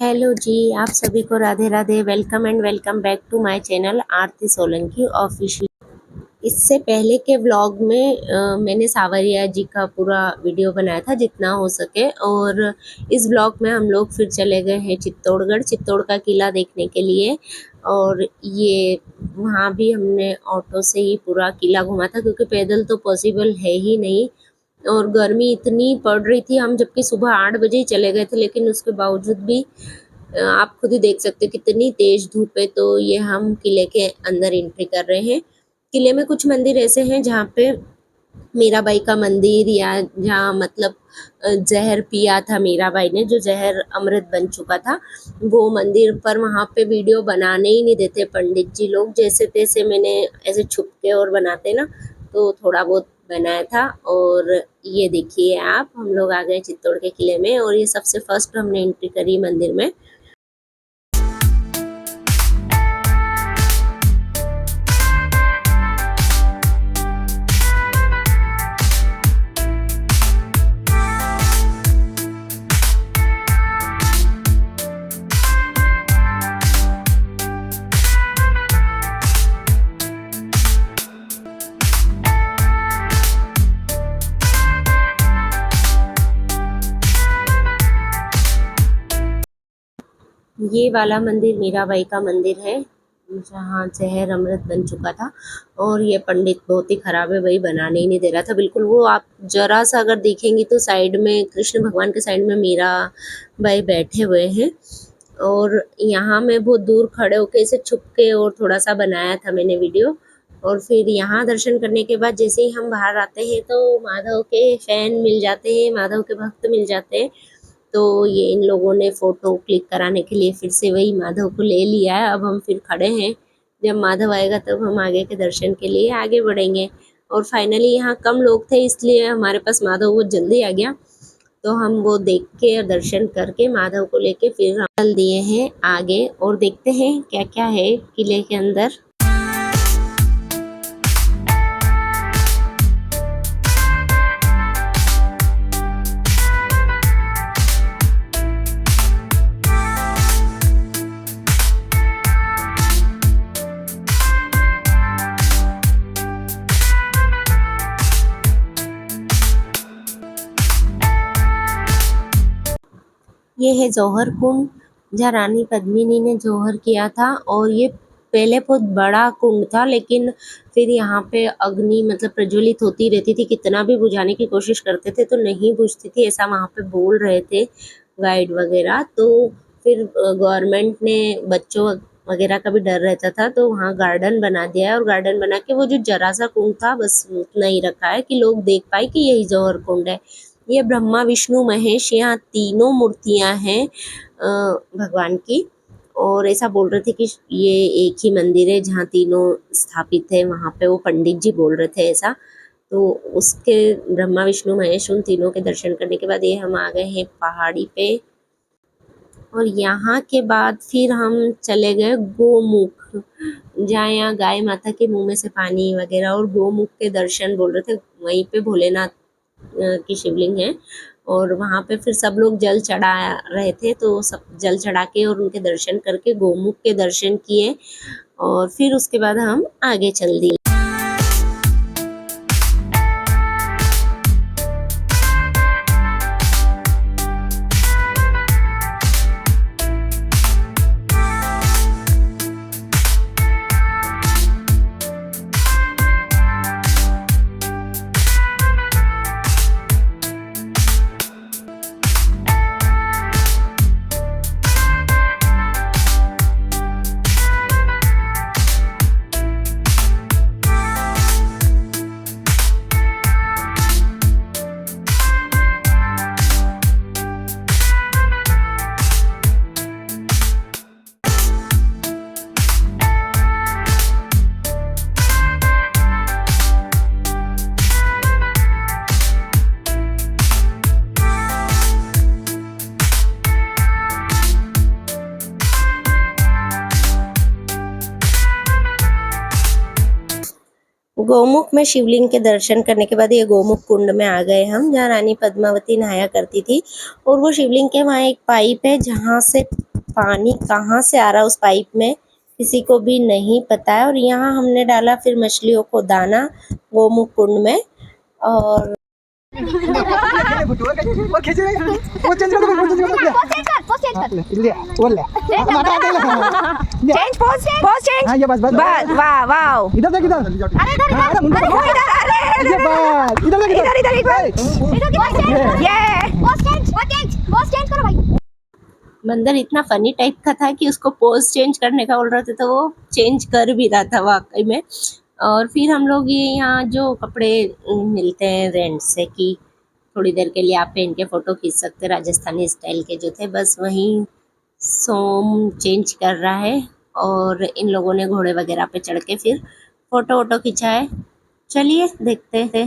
Hello जी, आप सभी को Radhe Radhe. Welcome and welcome back to my channel Aarti Solanki official. इससे पहले के व्लॉग में मैंने सावरिया जी का पूरा वीडियो बनाया था जितना हो सके, और इस व्लॉग में हम लोग फिर चले गए हैं चित्तौड़गढ़, चित्तौड़ का किला देखने के लिए। और ये वहाँ भी हमने ऑटो से ही पूरा किला घूमा था क्योंकि पैदल तो पॉसिबल है ही नहीं, और गर्मी इतनी पड़ रही थी। हम जबकि सुबह 8 बजे ही चले गए थे, लेकिन उसके बावजूद भी आप खुद ही देख सकते हो कितनी तेज धूप है। तो ये हम किले के अंदर एंट्री कर रहे हैं। किले में कुछ मंदिर ऐसे हैं जहाँ पे मीराबाई का मंदिर, या जहाँ मतलब जहर पिया था मीराबाई ने, जो जहर अमृत बन चुका था, वो मंदिर पर वहाँ पे वीडियो बनाने ही नहीं देते पंडित जी लोग। जैसे तैसे मैंने ऐसे छुप के और बनाते ना, तो थोड़ा बहुत बनाया था। और ये देखिए आप, हम लोग आ गए चित्तौड़ के किले में, और ये सबसे फर्स्ट हमने एंट्री करी मंदिर में। ये वाला मंदिर मीराबाई का मंदिर है, जहाँ जहर अमृत बन चुका था। और ये पंडित बहुत ही खराब है भाई, बनाने ही नहीं दे रहा था बिल्कुल। वो आप जरा सा अगर देखेंगी तो साइड में कृष्ण भगवान के साइड में मीराबाई बैठे हुए हैं। और यहाँ मैं बहुत दूर खड़े होके इसे छुप के और थोड़ा सा बनाया था मैंने वीडियो। और फिर यहाँ दर्शन करने के बाद जैसे ही हम बाहर आते हैं तो माधव के फैन मिल जाते हैं, माधव के भक्त मिल जाते हैं। तो ये इन लोगों ने फोटो क्लिक कराने के लिए फिर से वही माधव को ले लिया है। अब हम फिर खड़े हैं, जब माधव आएगा तब हम आगे के दर्शन के लिए आगे बढ़ेंगे। और फाइनली यहाँ कम लोग थे, इसलिए हमारे पास माधव बहुत जल्दी आ गया। तो हम वो देख के और दर्शन करके माधव को लेके फिर चल दिए हैं आगे, और देखते हैं क्या क्या है किले के अंदर। ये है जौहर कुंड, जहाँ रानी पद्मिनी ने जौहर किया था। और ये पहले बहुत बड़ा कुंड था, लेकिन फिर यहाँ पे अग्नि मतलब प्रज्वलित होती रहती थी, कितना भी बुझाने की कोशिश करते थे तो नहीं बुझती थी, ऐसा वहाँ पे बोल रहे थे गाइड वगैरह। तो फिर गवर्नमेंट ने, बच्चों वगैरह का भी डर रहता था, तो वहाँ गार्डन बना दिया है। और गार्डन बना के वो जो जरा सा कुंड था बस उतना ही रखा है कि लोग देख पाए कि यही जौहर कुंड है। ये ब्रह्मा विष्णु महेश, यहाँ तीनों मूर्तियां हैं भगवान की। और ऐसा बोल रहे थे कि ये एक ही मंदिर है जहाँ तीनों स्थापित है, वहाँ पे वो पंडित जी बोल रहे थे ऐसा। तो उसके ब्रह्मा विष्णु महेश उन तीनों के दर्शन करने के बाद ये हम आ गए हैं पहाड़ी पे। और यहाँ के बाद फिर हम चले गए गोमुख, जहाँ यहाँ गाय माता के मुंह में से पानी वगैरह, और गोमुख के दर्शन बोल रहे थे। वहीं पे भोलेनाथ की शिवलिंग है, और वहाँ पे फिर सब लोग जल चढ़ा रहे थे, तो सब जल चढ़ा के और उनके दर्शन करके गोमुख के दर्शन किए। और फिर उसके बाद हम आगे चल दिए। गोमुख में शिवलिंग के दर्शन करने के बाद ये गोमुख कुंड में आ गए हम, जहाँ रानी पद्मावती नहाया करती थी। और वो शिवलिंग के वहाँ एक पाइप है जहाँ से पानी कहाँ से आ रहा है उस पाइप में किसी को भी नहीं पता है। और यहाँ हमने डाला फिर मछलियों को दाना गोमुख कुंड में। और बंदर इतना फनी टाइप का था कि उसको पोज चेंज करने का बोल रहे थे तो वो चेंज कर भी रहा था वाकई में। और फिर हम लोग ये यहाँ जो कपड़े मिलते हैं रेंट से कि थोड़ी देर के लिए आप पहन के फ़ोटो खींच सकते हैं, राजस्थानी स्टाइल के जो थे, बस वहीं सोम चेंज कर रहा है। और इन लोगों ने घोड़े वगैरह पे चढ़ के फिर फ़ोटो वोटो खिंचा है। चलिए देखते हैं।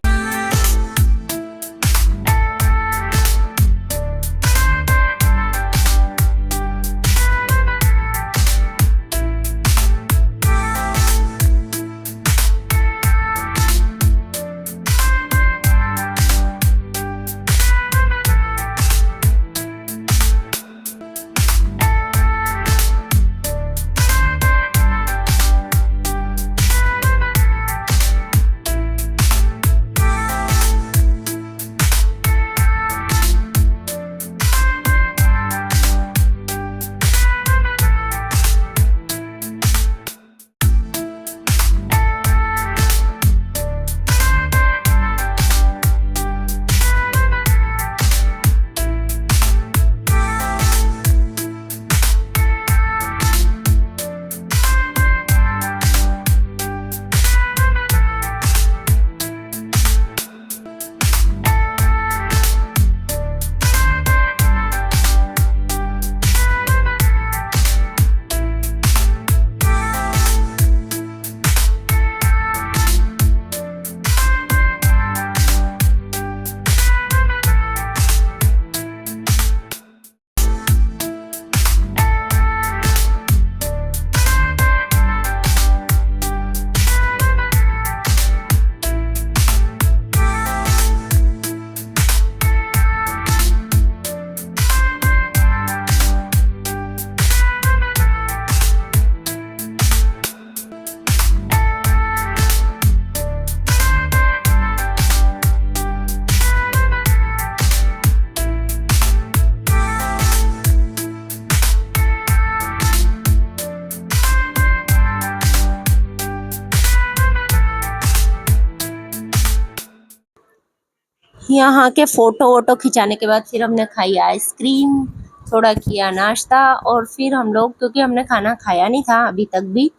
यहाँ के फ़ोटो वोटो खिंचाने के बाद फिर हमने खाई आइसक्रीम, थोड़ा किया नाश्ता और फिर हम लोग, क्योंकि हमने खाना खाया नहीं था अभी तक भी,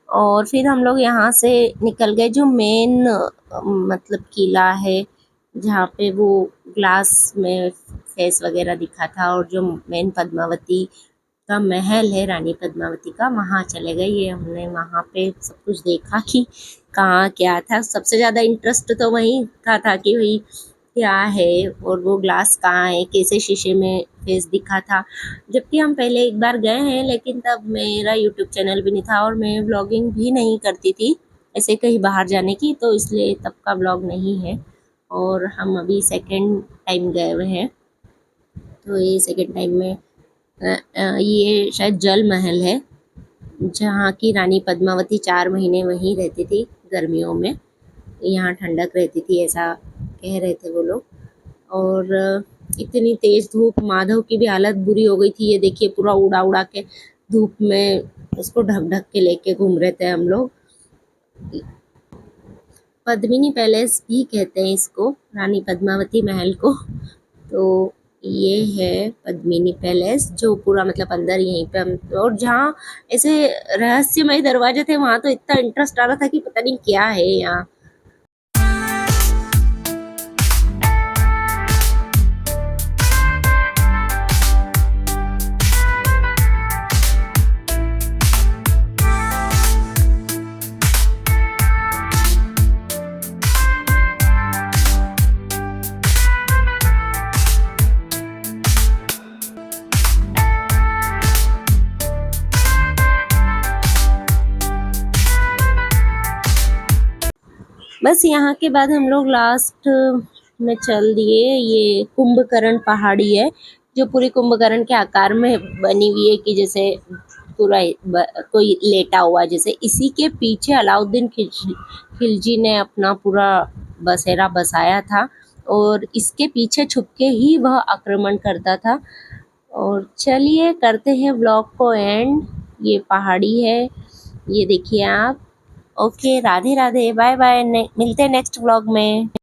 और फिर हम लोग यहाँ से निकल गए। जो मेन मतलब किला है जहाँ पे वो ग्लास में फेस वगैरह दिखा था, और जो मेन पद्मावती का महल है रानी पद्मावती का, वहाँ चले गए। ये हमने वहाँ पे सब कुछ देखा कि कहाँ क्या था। सबसे ज़्यादा इंटरेस्ट तो वहीं का था कि भाई क्या है और वो ग्लास कहाँ है, कैसे शीशे में फेस दिखा था। जबकि हम पहले एक बार गए हैं, लेकिन तब मेरा यूट्यूब चैनल भी नहीं था और मैं ब्लॉगिंग भी नहीं करती थी ऐसे कहीं बाहर जाने की, तो इसलिए तब का ब्लॉग नहीं है। और हम अभी सेकंड टाइम गए हुए हैं, तो ये सेकंड टाइम में ये शायद जल महल है जहाँ की रानी पद्मावती 4 महीने वहीं रहती थी गर्मियों में। यहाँ ठंडक रहती थी ऐसा कह रहे थे वो लोग। और इतनी तेज़ धूप, माधव की भी हालत बुरी हो गई थी। ये देखिए पूरा उड़ा उड़ा के धूप में उसको ढक ढक के लेके घूम रहे थे हम लोग। पद्मिनी पैलेस भी कहते हैं इसको, रानी पद्मावती महल को। तो ये है पद्मिनी पैलेस, जो पूरा मतलब अंदर यहीं पे हम, और जहाँ ऐसे रहस्यमय दरवाजे थे वहाँ तो इतना इंटरेस्ट आ रहा था कि पता नहीं क्या है यहाँ। बस यहाँ के बाद हम लोग लास्ट में चल दिए। ये कुंभकर्ण पहाड़ी है, जो पूरी कुंभकर्ण के आकार में बनी हुई है कि जैसे पूरा कोई लेटा हुआ, जैसे इसी के पीछे अलाउद्दीन खिलजी ने अपना पूरा बसेरा बसाया था और इसके पीछे छुपके ही वह आक्रमण करता था। और चलिए करते हैं व्लॉग को एंड। ये पहाड़ी है, ये देखिए आप। Okay, Radhe Radhe, bye bye, मिलते हैं नेक्स्ट व्लॉग में।